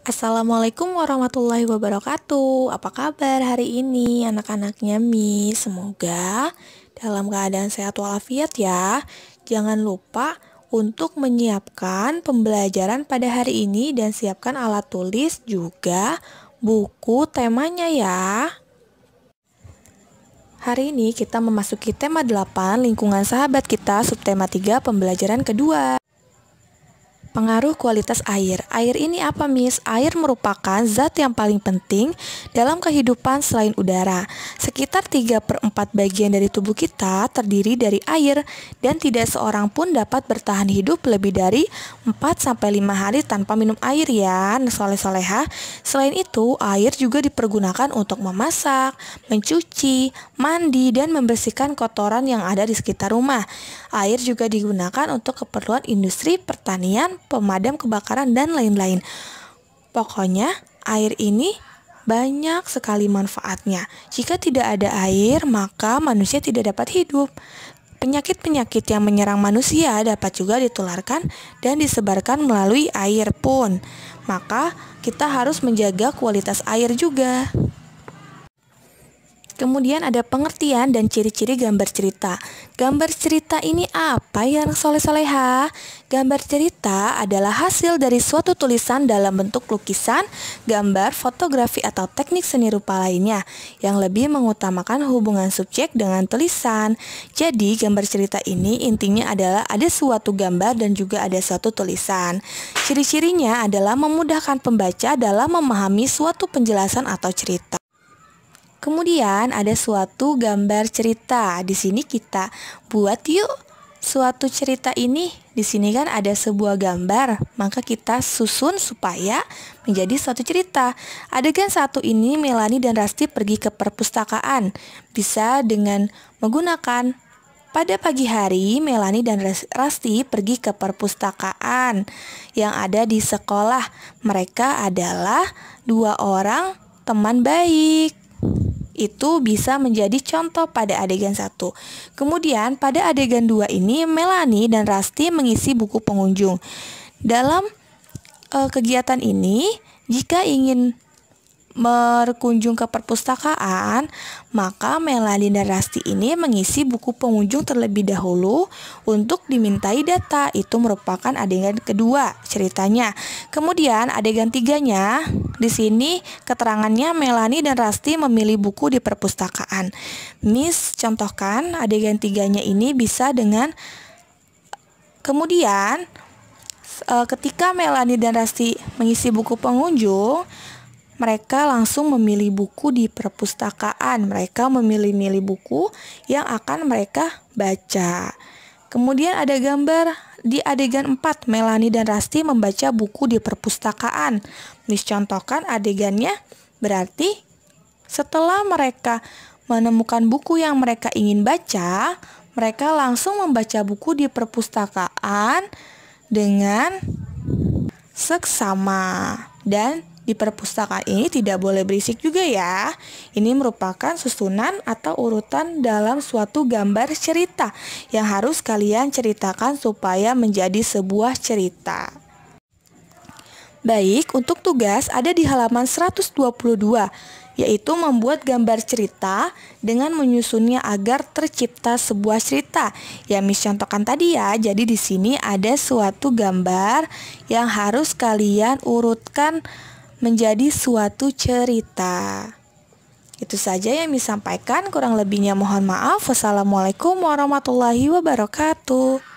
Assalamualaikum warahmatullahi wabarakatuh. Apa kabar hari ini anak-anaknya Mi? Semoga dalam keadaan sehat walafiat ya. Jangan lupa untuk menyiapkan pembelajaran pada hari ini dan siapkan alat tulis juga buku temanya ya. Hari ini kita memasuki tema 8 lingkungan sahabat kita, subtema 3 pembelajaran kedua. Pengaruh kualitas air. Air ini apa, Miss? Air merupakan zat yang paling penting dalam kehidupan selain udara. Sekitar 3/4 bagian dari tubuh kita terdiri dari air dan tidak seorang pun dapat bertahan hidup lebih dari 4-5 hari tanpa minum air ya, soleh-soleha. Selain itu, air juga dipergunakan untuk memasak, mencuci, mandi, dan membersihkan kotoran yang ada di sekitar rumah. Air juga digunakan untuk keperluan industri pertanian, pemadam kebakaran, dan lain-lain. Pokoknya, air ini banyak sekali manfaatnya. Jika tidak ada air, maka manusia tidak dapat hidup. Penyakit-penyakit yang menyerang manusia dapat juga ditularkan dan disebarkan melalui air pun. Maka, kita harus menjaga kualitas air juga. Kemudian ada pengertian dan ciri-ciri gambar cerita. Gambar cerita ini apa ya, soleh-soleha? Gambar cerita adalah hasil dari suatu tulisan dalam bentuk lukisan, gambar, fotografi, atau teknik seni rupa lainnya yang lebih mengutamakan hubungan subjek dengan tulisan. Jadi gambar cerita ini intinya adalah ada suatu gambar dan juga ada suatu tulisan. Ciri-cirinya adalah memudahkan pembaca dalam memahami suatu penjelasan atau cerita. Kemudian ada suatu gambar cerita. Di sini kita buat yuk suatu cerita ini. Di sini kan ada sebuah gambar, maka kita susun supaya menjadi suatu cerita. Adegan satu ini Melanie dan Rasti pergi ke perpustakaan. Bisa dengan menggunakan pada pagi hari Melanie dan Rasti pergi ke perpustakaan yang ada di sekolah. Mereka adalah dua orang teman baik. Itu bisa menjadi contoh pada adegan 1. Kemudian pada adegan 2 ini Melanie dan Rasti mengisi buku pengunjung. Dalam kegiatan ini, jika ingin berkunjung ke perpustakaan, maka Melanie dan Rasti ini mengisi buku pengunjung terlebih dahulu untuk dimintai data. Itu merupakan adegan kedua ceritanya. Kemudian adegan 3-nya di sini keterangannya Melanie dan Rasti memilih buku di perpustakaan. Miss contohkan adegan 3-nya ini bisa dengan kemudian ketika Melanie dan Rasti mengisi buku pengunjung, mereka langsung memilih buku di perpustakaan. Mereka memilih-milih buku yang akan mereka baca. Kemudian ada gambar di adegan 4, Melanie dan Rasti membaca buku di perpustakaan. Miss contohkan adegannya, berarti setelah mereka menemukan buku yang mereka ingin baca, mereka langsung membaca buku di perpustakaan dengan seksama. Dan di perpustakaan ini tidak boleh berisik juga ya. Ini merupakan susunan atau urutan dalam suatu gambar cerita yang harus kalian ceritakan supaya menjadi sebuah cerita. Baik, untuk tugas ada di halaman 122, yaitu membuat gambar cerita dengan menyusunnya agar tercipta sebuah cerita. Ya, Miss contohkan tadi ya. Jadi di sini ada suatu gambar yang harus kalian urutkan menjadi suatu cerita. Itu saja yang Miss sampaikan, kurang lebihnya mohon maaf. Wassalamualaikum warahmatullahi wabarakatuh.